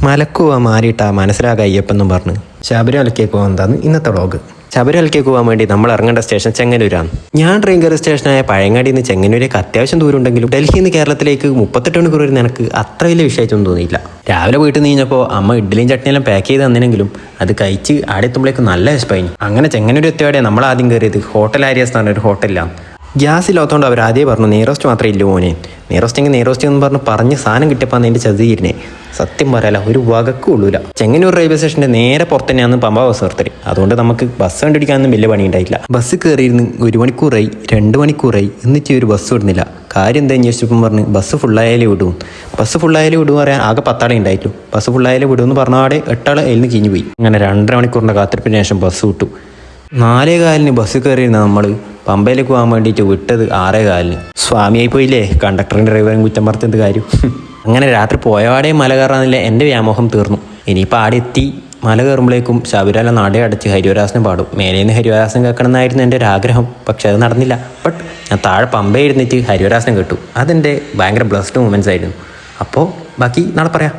മലക്ക് പോവാൻ മാറിയിട്ടാ മനസ്സിലാകാൻ അയ്യപ്പെന്നും പറഞ്ഞ് ശബരിമലക്കേക്ക് പോകാൻ ഇന്നത്തെ വ്ളോഗ്. ശബരിമലക്കേക്ക് പോകാൻ വേണ്ടി നമ്മൾ ഇറങ്ങേണ്ട സ്റ്റേഷൻ ചെങ്ങന്നൂരാണ്. ഞാൻ ട്രെയിൻ കയറിയ സ്റ്റേഷനായ പഴയങ്ങാടിയിൽ നിന്ന് ചെങ്ങന്നൂരേക്ക് അത്യാവശ്യം ദൂരം ഉണ്ടെങ്കിലും ഡൽഹിയിൽ നിന്ന് കേരളത്തിലേക്ക് 38 മണിക്കൂർ വരെ എനിക്ക് അത്ര വലിയ വിഷയമായിട്ടൊന്നും തോന്നിയില്ല. രാവിലെ വീട്ടിൽ നിന്ന് കഴിഞ്ഞപ്പോൾ അമ്മ ഇഡ്ഡലിയും ചട്നിയെല്ലാം പാക്ക് ചെയ്ത് തന്നിനെങ്കിലും അത് കഴിച്ച് ആടെ എത്തുമ്പോഴേക്ക് നല്ല വിശപ്പായിന്. അങ്ങനെ ചെങ്ങന്നൂർ എത്തിയോടെ നമ്മൾ ആദ്യം കയറിയത് ഹോട്ടൽ ആരിയാസ് എന്ന് പറഞ്ഞൊരു ഹോട്ടലിലാണ്. ഗ്യാസ് ഇല്ലാത്തതുകൊണ്ട് അവർ ആദ്യം പറഞ്ഞു നെയ്റോസ്റ്റ് മാത്രമേ ഇല്ല മോനെ, നെയ്റോസ്റ്റെങ്കിൽ നെയ്റോസ്റ്റ് എന്ന് പറഞ്ഞ് സാധനം കിട്ടിയപ്പോൾ അതിൻ്റെ ചതിയിരുന്നേ. സത്യം പറയാല ഒരു വകക്ക് കൊള്ളൂല. ചെങ്ങന്നൂർ റെയിൽവേ സ്റ്റേഷൻ്റെ നേരെ പുറത്ത് തന്നെയാണ് പമ്പ ബസ് നിർത്തല്. അതുകൊണ്ട് നമുക്ക് ബസ് കണ്ടുപിടിക്കാനൊന്നും വലിയ പണി ഉണ്ടായില്ല. ബസ് കയറിയിരുന്ന് 1 മണിക്കൂറായി 2 മണിക്കൂറായി എന്നിട്ട് ഒരു ബസ് വിടുന്നില്ല. കാര്യം എന്താ അന്വേഷിച്ചപ്പം പറഞ്ഞ് ബസ് ഫുള്ളായാലേ വിടും. ബസ് ഫുള്ളായാലേ വിടും പറയാൻ ആകെ 10 ആളെ ഉണ്ടായിട്ടു. ബസ് ഫുള്ളായാലേ വിടുമെന്ന് പറഞ്ഞാടെ 8 ആൾ അതിൽ നിന്ന് കിഞ്ഞു പോയി. അങ്ങനെ 2.5 മണിക്കൂറിൻ്റെ കാത്തിരിപ്പിന് ശേഷം ബസ് വിട്ടു. 4:15 ബസ് കയറിയിരുന്ന നമ്മൾ പമ്പയിലേക്ക് പോകാൻ വേണ്ടിയിട്ട് വിട്ടത് 6:15. സ്വാമിയായി പോയില്ലേ, കണ്ടക്ടറും ഡ്രൈവറും കുറ്റം പറഞ്ഞത് കാര്യം. അങ്ങനെ രാത്രി പോയവാടെ മല കയറാന്നില്ല എൻ്റെ വ്യാമോഹം തീർന്നു. ഇനിയിപ്പോൾ ആടെ എത്തി മല കയറുമ്പോഴേക്കും ശബരിമല നട അടച്ച് ഹരിവരാസനം പാടും. മേലേന്ന് ഹരിവരാസനം കേൾക്കണം എന്നായിരുന്നു എൻ്റെ ഒരു ആഗ്രഹം. പക്ഷെ അത് നടന്നില്ല. ബട്ട് ഞാൻ താഴെ പമ്പ ഇരുന്നിട്ട് ഹരിവരാസനം കേട്ടു. അതെൻ്റെ ഭയങ്കര ബ്ലസ്ഡ് മൊമെൻറ്റ്സ് ആയിരുന്നു. അപ്പോൾ ബാക്കി നാളെ പറയാം.